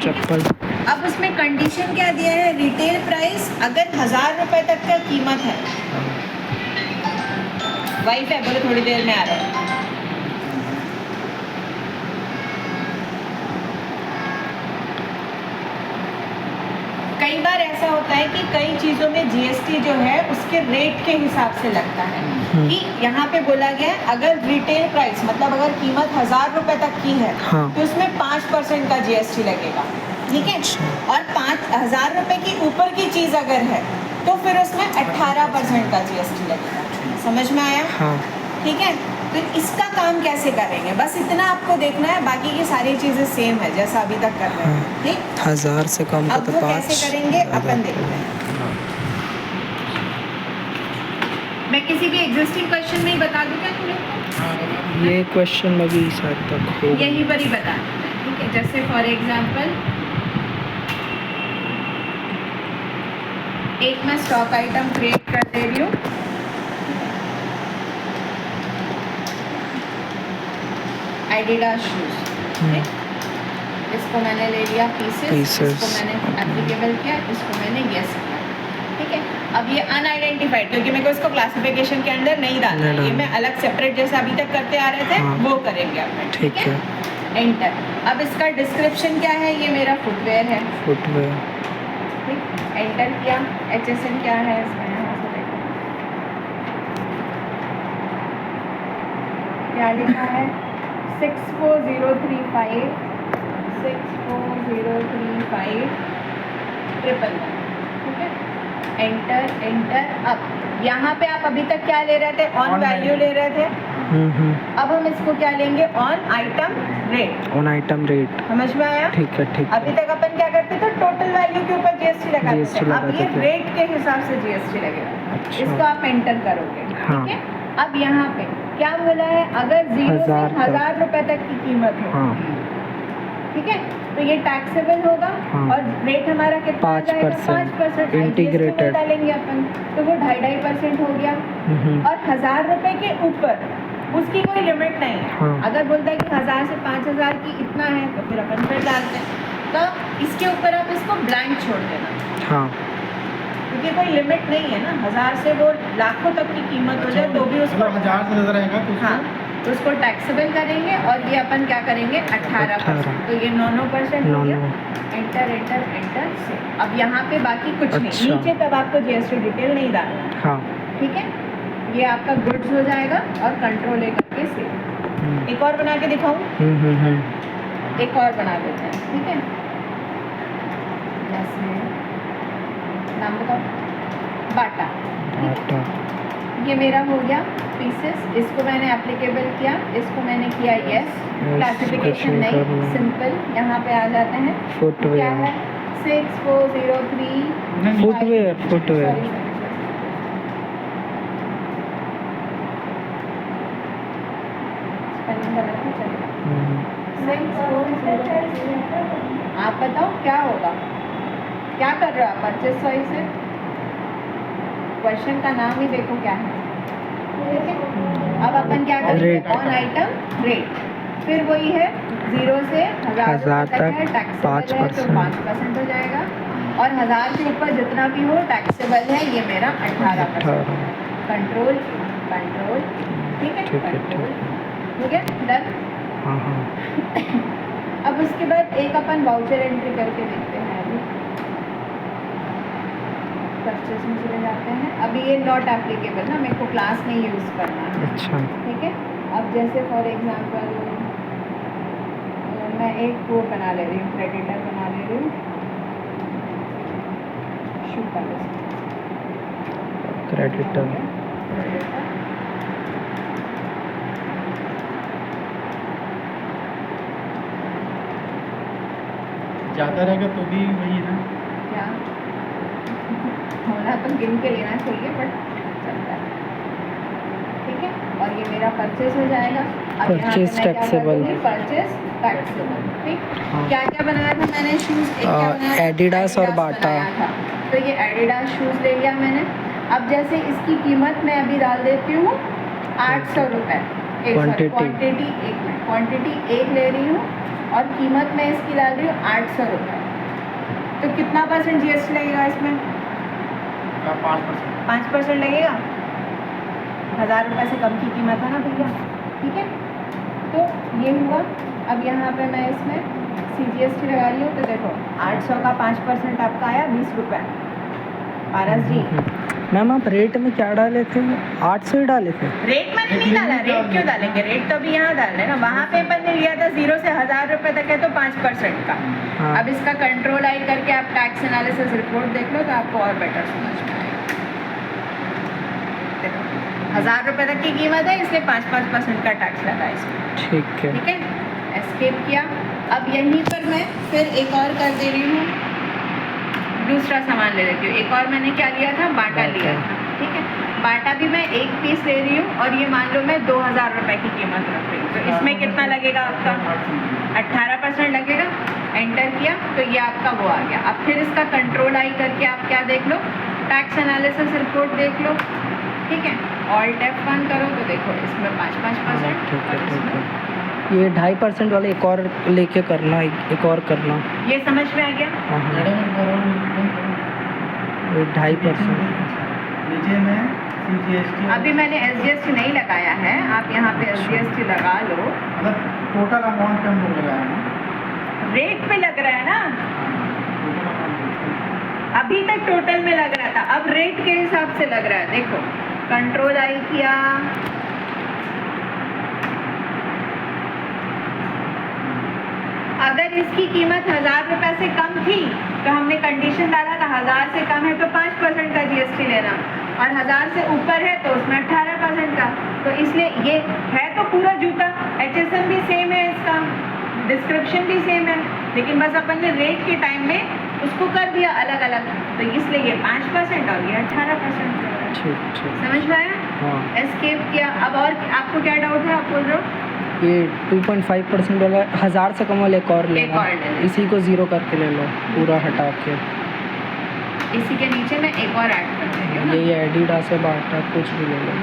चप्पल। अब उसमें कंडीशन क्या दिया है, रिटेल प्राइस अगर 1000 रुपए तक का कीमत है। वाइफ है, बोले थोड़ी देर में आ रहा है। कई बार ऐसा होता है कि कई चीज़ों में जीएसटी जो है उसके रेट के हिसाब से लगता है कि यहाँ पे बोला गया है अगर रिटेल प्राइस मतलब अगर कीमत 1000 रुपए तक की है तो उसमें 5% का जीएसटी लगेगा, ठीक है। और 5000 रुपए की ऊपर की चीज़ अगर है तो फिर उसमें 18% का जीएसटी लगेगा। समझ में आया? हाँ। ठीक है। तो इसका काम कैसे करेंगे, बस इतना आपको देखना है, बाकी की सारी चीज़ें सेम है जैसा अभी तक कर रहे हैं, ठीक। 1000 से कम का अब तो वो 5। कैसे करेंगे अपन देखते हैं। मैं किसी भी एग्जिस्टिंग क्वेश्चन में ही बता दूं क्या तुम्हें? ये क्वेश्चन में भी शायद तक हो, यही पर ही बता, ठीक है। जैसे फॉर एग्जांपल एक मैं स्टॉक आइटम क्रिएट कर दे रही हूँ, एडिडास शूज, इसको मैंने ले लिया पीसेस, इसको मैंने एप्लीकेबल किया, इसको मैंने यस किया, ठीक है। अब ये अनआइडेंटिफाइड क्योंकि मेरे को इसको क्लासिफिकेशन के अंदर नहीं डालना है, ये मैं अलग सेपरेट जैसे अभी तक करते आ रहे थे वो करेंगे अपन, ठीक है। एंटर। अब इसका डिस्क्रिप्शन क्या है, ये मेरा फुटवेयर है, फुटवेयर, ठीक। एंटर किया। HSN क्या है इसका, यहाँ से देखो क्या लिखा है, 64035 64035 ठीक है। Enter enter. अब यहाँ पे आप अभी तक क्या ले रहे थे, ऑन वैल्यू ले रहे थे। अब हम इसको क्या लेंगे, on item rate. On item rate, समझ में आया? ठीक है, ठीक है। अभी तक अपन क्या करते थे, टोटल वैल्यू के ऊपर जीएसटी लगाते थे, अब ये रेट के हिसाब से जीएसटी लगेगा। अच्छा। इसको आप एंटर करोगे, हाँ। ठीक है। अब यहाँ पे क्या बोला है, अगर 0 से 1000 रुपए तक की कीमत हो, ठीक है, तो ये टैक्सेबल होगा। और रेट हमारा कितना आ जाएगा, 5% इंटीग्रेटेड डालेंगे अपन, तो वो 2.5% हो गया। और 1000 रुपए के ऊपर उसकी कोई लिमिट नहीं है। अगर बोलता है कि 1000 से 5000 की इतना है तो फिर अपन फिर डालते हैं, तो इसके ऊपर आप इसको ब्लैंक छोड़ देना, क्योंकि कोई लिमिट नहीं है ना। 1000 से वो लाखों तक की कीमत हो जाए तो भी उसको 1000 से ज़्यादा रहेगा तो हाँ, तो उसको टैक्सेबल करेंगे। और ये अपन क्या करेंगे, 18%, तो ये 9% हो गया। एंटर एंटर एंटर से। अब यहाँ पे बाकी कुछ नहीं, नीचे तब आपको जीएसटी डिटेल नहीं डालना, ठीक है। ये आपका गुड्स हो जाएगा और कंट्रोल ए करके सेव। एक और बना के दिखाऊं, एक और बना देते हैं, ठीक है। जैसे नाम बताओ, बाटा, ये मेरा हो गया पीसेस, इसको मैंने एप्लीकेबल किया, इसको मैंने किया यस, क्लासिफिकेशन नहीं, सिंपल। यहाँ पे आ जाते हैं, क्या है 6403 फुटवेयर, आप बताओ क्या होगा, क्या कर रहे हो आप, परचेस चॉइस से क्वेश्चन का नाम ही देखो क्या है, ठीक है। अब अपन क्या करेंगे, ऑन आइटम रेट, फिर वही है 0 से 1000 तक है, टैक्सेबल है तो 5% हो जाएगा। और 1000 के ऊपर जितना भी हो टैक्सेबल है, ये मेरा 18%। कंट्रोल कंट्रोल, ठीक है, कंट्रोल हो गया, डन। अब उसके बाद एक अपन वाउचर एंट्री करके देखते हैं, अभी परचेस में चले जाते हैं। अभी ये नॉट एप्लीकेबल ना, मेरे को क्लास नहीं यूज़ करना है, अच्छा, ठीक है। अब जैसे फॉर एग्जांपल मैं एक वो बना ले रही हूँ, क्रेडिटर बना ले रही हूँ, शू का क्रेडिटर, ज़्यादा रहेगा तो भी वही है ना, क्या होना तो गिन के लेना चाहिए, बट चलता है, ठीक है। और ये मेरा परचेस हो जाएगा। अब परचेस टैक्सेबल, परचेस टैक्सेबल, ठीक। क्या क्या बनाया था मैंने, शूज़, एडिडास और बाटा था, तो ये एडिडास शूज़ ले लिया मैंने। अब जैसे इसकी कीमत मैं अभी डाल देती हूँ 800 रुपये, क्वांटिटी क्वांटिटी एक ले रही हूँ और कीमत मैं इसकी डाल रही हूँ 800 रुपये। तो कितना परसेंट जीएसटी लगेगा इसमें? 5%। 5% लगेगा। 1000 रुपये से कम की कीमत है ना भैया, ठीक है। तो ये हुआ। अब यहाँ पे मैं इसमें CGST लगा रही हूँ, तो देखो 800 का 5% आपका आया 20 रुपये। पारस जी, मैम आप रेट में क्या डाले थे? 800 ही डाले थे। रेट मैंने नहीं डाला। रेट क्यों डालेंगे? रेट तो अभी यहाँ डाल रहे हैं ना। वहाँ पे अपन ने लिया था 0 से 1000 रुपये तक है तो 5% का। हाँ। अब इसका कंट्रोल आई करके आप टैक्स एनालिसिस रिपोर्ट देख लो तो आपको और बेटर समझ में आएगा। देखो 1000 रुपये तक की कीमत है, इसलिए 5% का टैक्स लगा इसमें, ठीक है। ठीक है। एस्केप किया। अब यहीं पर मैं फिर एक और कर दे रही हूँ, दूसरा सामान ले लेती हूँ। एक और मैंने क्या लिया था? बाटा लिया था, ठीक है। बाटा भी मैं एक पीस ले रही हूँ और ये मान लो मैं 2000 रुपये की कीमत रख रही हूँ। तो इसमें कितना लगेगा आपका? 18% लगेगा। एंटर किया तो ये आपका वो आ गया। अब फिर इसका कंट्रोल आई करके आप क्या देख लो? टैक्स एनालिसिस रिपोर्ट देख लो, ठीक है। ऑल्ट F1 करो तो देखो इसमें 5%। ठीक है, ठीक है। ये 2.5% वाले एक और लेके करना, एक और करना। ये समझ में आ गया? हाँ हाँ, मैडम एक बार और ये 2.5%। नीचे में CGST अभी मैंने SGST नहीं लगाया है, आप यहाँ पे SGST लगा लो। मतलब टोटल अमाउंट पे हम लोग लगाए हैं। रेट पे लग रहा है ना, टोटल अमाउंट अभी तक टोटल में लग रहा था, अब रेट के हिसाब से लग रहा है। देखो कंट्रोल आई किया, अगर इसकी कीमत 1000 रुपये से कम थी तो हमने कंडीशन डाला था 1000 से कम है तो 5% का GST लेना, और 1000 से ऊपर है तो उसमें 18% का। तो इसलिए ये है तो पूरा जूता, HSM भी सेम है, इसका डिस्क्रिप्शन भी सेम है, लेकिन बस अपन ने रेट के टाइम में उसको कर दिया अलग अलग। तो इसलिए ये 5% और ये 18%। ठीक ठीक। समझ में आया? हाँ, एस्केप किया। अब और आपको क्या डाउट है? आप बोल रहे हो ये 2.5% वाला 1000 से कम वाला एक और लेना, और ले लेना। इसी को 0 करके ले लो पूरा हटा के। इसी के नीचे मैं एक और ऐड कर रही हूँ ना, ये एडिडास से बाटा कुछ भी ले लो।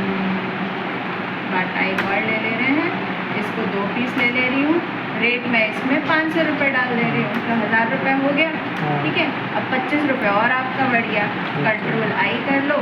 बाटा एक और ले ले रहे हैं, इसको 2 पीस ले ले रही हूँ। रेट मैं इसमें 500 रुपये डाल दे रही हूँ, तो 1000 रुपये हो गया, हाँ। ठीक है। अब 25 रुपये और आपका बढ़ गया। कंट्रोल आई कर लो,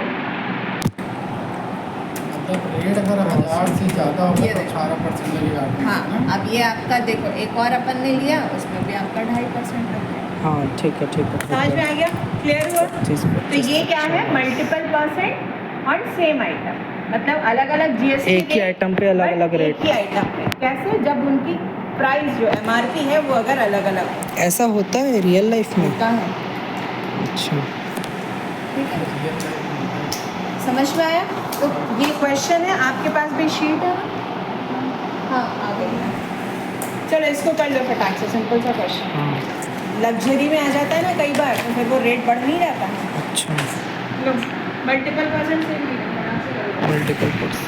मतलब रेट अगर 1000 से ज़्यादा होगा ये तो देखो। 18% लगेगा आपको, हाँ। है ना? अब ये आपका देखो एक और अपन ने लिया, उसमें भी आपका 2.5% लग गया। हाँ ठीक है, ठीक है, ठीक समझ में है। आ गया? क्लियर हुआ? 25, तो ये क्या है? मल्टीपल परसेंट और सेम आइटम, मतलब अलग अलग GST एक ही आइटम पे अलग अलग रेट। एक ही आइटम पे कैसे? जब उनकी प्राइस जो MRP है वो अगर अलग अलग ऐसा होता है रियल लाइफ में? होता है, अच्छा, ठीक है। समझ में आया? तो ये क्वेश्चन है, आपके पास भी शीट है? हाँ आ गई है। चलो इसको कर लो फटाक से, सिंपल सा क्वेश्चन। हाँ लग्जरी में आ जाता है ना कई बार, तो फिर वो रेट बढ़ नहीं जाता। अच्छा। लो मल्टीपल परसेंट से मल्टीपल पर्स